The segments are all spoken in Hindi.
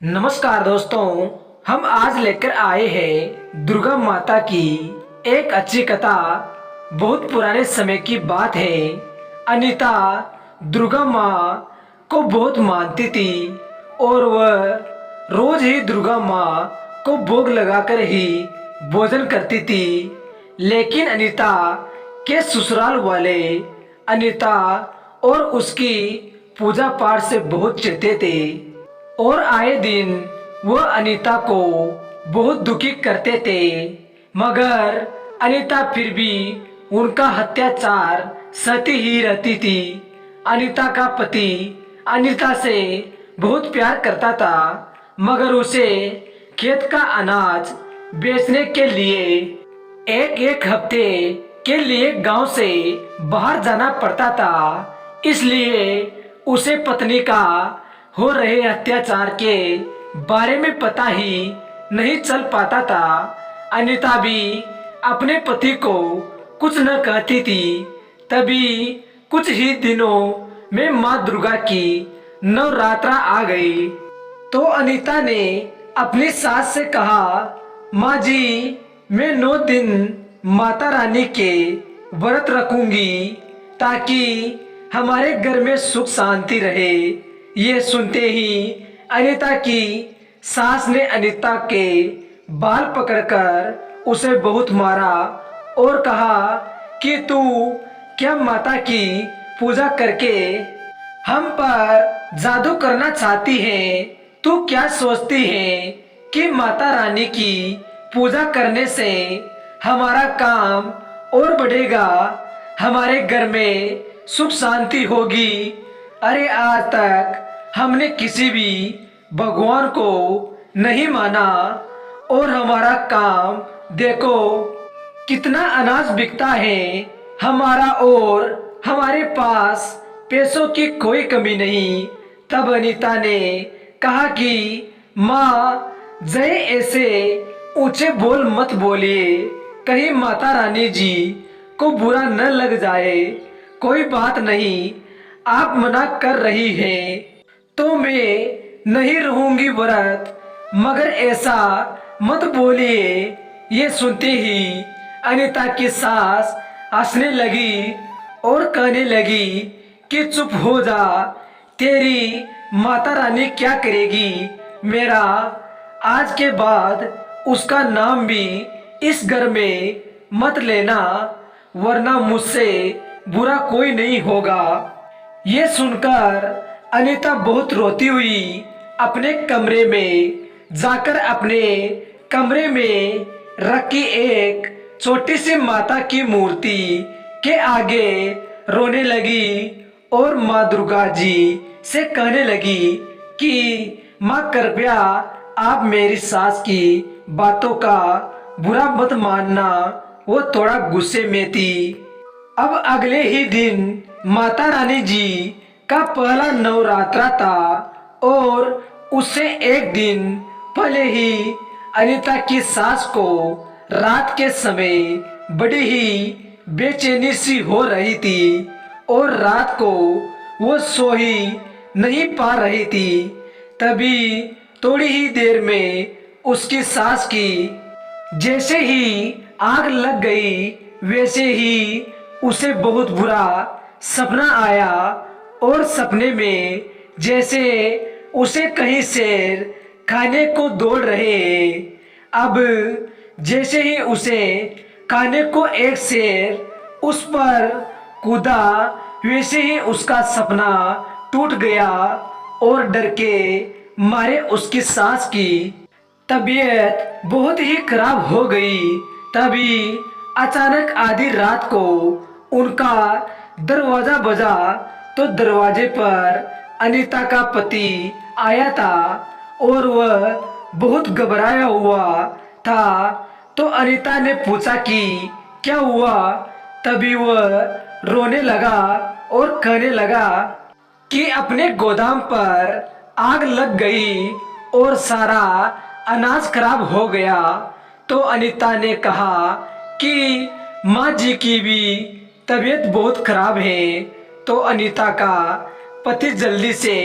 नमस्कार दोस्तों, हम आज लेकर आए हैं दुर्गा माता की एक अच्छी कथा। बहुत पुराने समय की बात है। अनीता दुर्गा माँ को बहुत मानती थी और वह रोज ही दुर्गा माँ को भोग लगाकर ही भोजन करती थी। लेकिन अनीता के ससुराल वाले अनीता और उसकी पूजा पाठ से बहुत चिढ़ते थे और आए दिन वह अनीता को बहुत दुखी करते थे। मगर अनीता फिर भी उनका अत्याचार सहती ही रहती थी। अनीता का पति अनीता से बहुत प्यार करता था, मगर उसे खेत का अनाज बेचने के लिए एक एक हफ्ते के लिए गांव से बाहर जाना पड़ता था। इसलिए उसे पत्नी का हो रहे अत्याचार के बारे में पता ही नहीं चल पाता था। अनीता भी अपने पति को कुछ न कहती थी। तभी कुछ ही दिनों में माँ दुर्गा की नवरात्रा आ गई। तो अनीता ने अपनी सास से कहा, माँ जी, मैं 9 दिन माता रानी के व्रत रखूंगी ताकि हमारे घर में सुख शांति रहे। ये सुनते ही अनीता की सास ने अनीता के बाल पकड़कर उसे बहुत मारा और कहा कि तू क्या माता की पूजा करके हम पर जादू करना चाहती है? तू क्या सोचती है कि माता रानी की पूजा करने से हमारा काम और बढ़ेगा, हमारे घर में सुख शांति होगी? अरे आज तक हमने किसी भी भगवान को नहीं माना और हमारा काम देखो कितना अनाज बिकता है हमारा, और हमारे पास पैसों की कोई कमी नहीं। तब अनीता ने कहा कि माँ, जय ऐसे ऊंचे बोल मत बोलिए, कहीं माता रानी जी को बुरा न लग जाए। कोई बात नहीं, आप मना कर रही हैं तो मैं नहीं रहूंगी व्रत, मगर ऐसा मत बोलिए। ये सुनते ही अनीता की सास हंसने लगी और कहने लगी कि चुप हो जा, तेरी माता रानी क्या करेगी? मेरा आज के बाद उसका नाम भी इस घर में मत लेना, वरना मुझसे बुरा कोई नहीं होगा। ये सुनकर अनीता बहुत रोती हुई अपने कमरे में जाकर अपने कमरे में रखी एक छोटी सी माता की मूर्ति के आगे रोने लगी और माँ दुर्गा जी से कहने लगी कि माँ, कृपया आप मेरी सास की बातों का बुरा मत मानना, वो थोड़ा गुस्से में थी। अब अगले ही दिन माता रानी जी का पहला नवरात्रा था और उससे एक दिन पहले ही अनीता की सास को रात के समय बड़ी ही बेचैनी सी हो रही थी और रात को वो सो ही नहीं पा रही थी। तभी थोड़ी ही देर में उसकी सास की जैसे ही आग लग गई, वैसे ही उसे बहुत बुरा सपना आया और सपने में जैसे उसे कहीं शेर खाने को दौड़ रहे हैं। अब जैसे ही उसे खाने को एक शेर उस पर कूदा, वैसे ही उसका सपना टूट गया और डर के मारे उसकी सास की तबीयत बहुत ही खराब हो गई। तभी अचानक आधी रात को उनका दरवाजा बजा तो दरवाजे पर अनीता का पति आया था और वह बहुत घबराया हुआ था। तो अनीता ने पूछा कि क्या हुआ? तभी वह रोने लगा और कहने लगा कि अपने गोदाम पर आग लग गई और सारा अनाज खराब हो गया। तो अनीता ने कहा कि माँ जी की भी तबीयत बहुत खराब है। तो अनीता का पति जल्दी से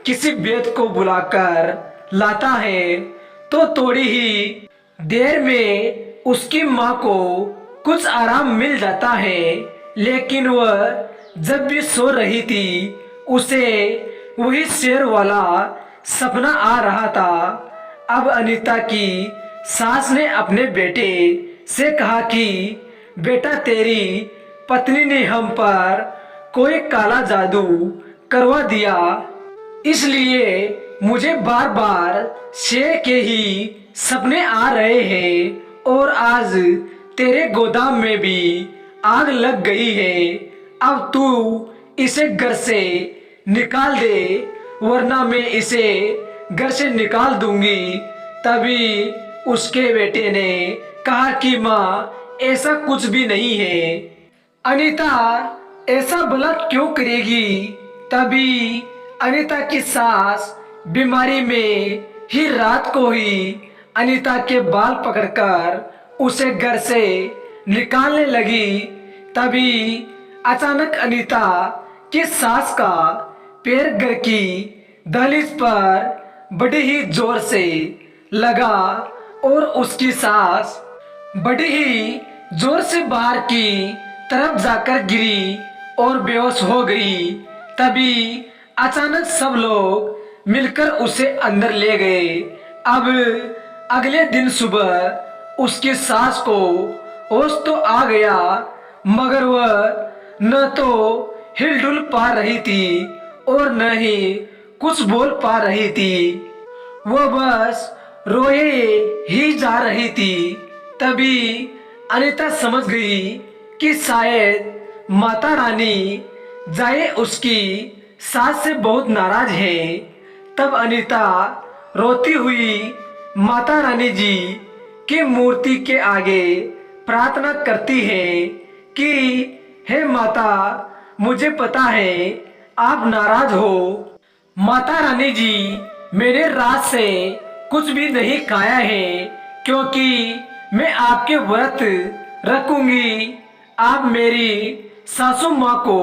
किसी वैद्य को बुलाकर लाता है तो थोड़ी ही देर में उसकी माँ को कुछ आराम मिल जाता है। लेकिन वह जब भी सो रही थी उसे वही शेर वाला सपना आ रहा था। अब अनीता की सास ने अपने बेटे से कहा कि बेटा, तेरी पत्नी ने हम पर कोई काला जादू करवा दिया, इसलिए मुझे बार बार शेर के ही सपने आ रहे हैं और आज तेरे गोदाम में भी आग लग गई है। अब तू इसे घर से निकाल दे, वरना मैं इसे घर से निकाल दूंगी। तभी उसके बेटे ने कहा कि माँ, ऐसा कुछ भी नहीं है। अनीता ऐसा भला क्यों करेगी? तभी अनीता की सास बीमारी में ही रात को ही अनीता के बाल पकड़कर उसे घर से निकालने लगी। तभी अचानक अनीता की सास का पैर घर की दहलीज पर बड़ी ही जोर से लगा और उसकी सास बड़ी ही जोर से बाहर की तरफ जाकर गिरी और बेहोश हो गई। तभी अचानक सब लोग मिलकर उसे अंदर ले गए। अब अगले दिन सुबह उसकी सास को होश तो आ गया, मगर वह न तो हिलडुल पा रही थी और न ही कुछ बोल पा रही थी। वह बस रोए ही जा रही थी। तभी अनीता समझ गई कि शायद माता रानी जाए उसकी सास से बहुत नाराज है। तब अनीता रोती हुई माता रानी जी की मूर्ति के आगे प्रार्थना करती है कि हे माता, मुझे पता है आप नाराज हो। माता रानी जी, मैंने रात से कुछ भी नहीं खाया है, क्योंकि मैं आपके व्रत रखूंगी। आप मेरी सासू माँ को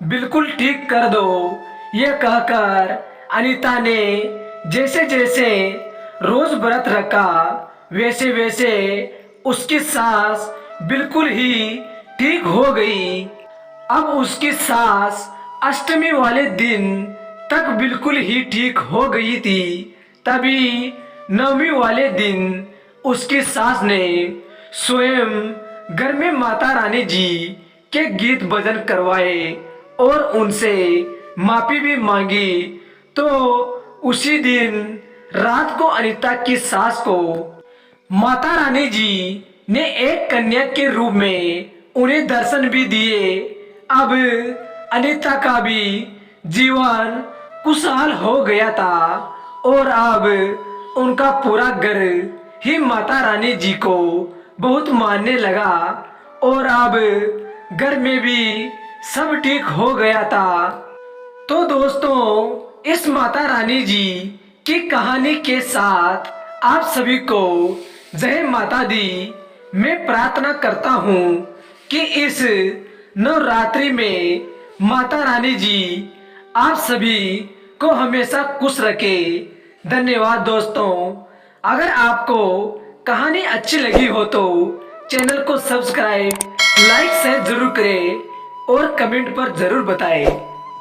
बिल्कुल ठीक कर दो। यह कहकर अनीता ने जैसे जैसे रोज व्रत रखा, वैसे वैसे उसकी सास बिल्कुल ही ठीक हो गई। अब उसकी सास अष्टमी वाले दिन तक बिल्कुल ही ठीक हो गई थी। तभी नवमी वाले दिन उसकी सास ने स्वयं घर में माता रानी जी के गीत भजन करवाए और उनसे माफी भी मांगी। तो उसी दिन रात को अनीता की सास को माता रानी जी ने एक कन्या के रूप में उन्हें दर्शन भी दिए। अब अनीता का भी जीवन खुशहाल हो गया था और अब उनका पूरा घर ही माता रानी जी को बहुत मानने लगा और अब घर में भी सब ठीक हो गया था। तो दोस्तों, इस माता रानी जी की कहानी के साथ आप सभी को जय माता दी। मैं प्रार्थना करता हूँ कि इस नवरात्रि में माता रानी जी आप सभी को हमेशा खुश रखे। धन्यवाद दोस्तों। अगर आपको कहानी अच्छी लगी हो तो चैनल को सब्सक्राइब, लाइक, शेयर जरूर करें और कमेंट पर जरूर बताएं।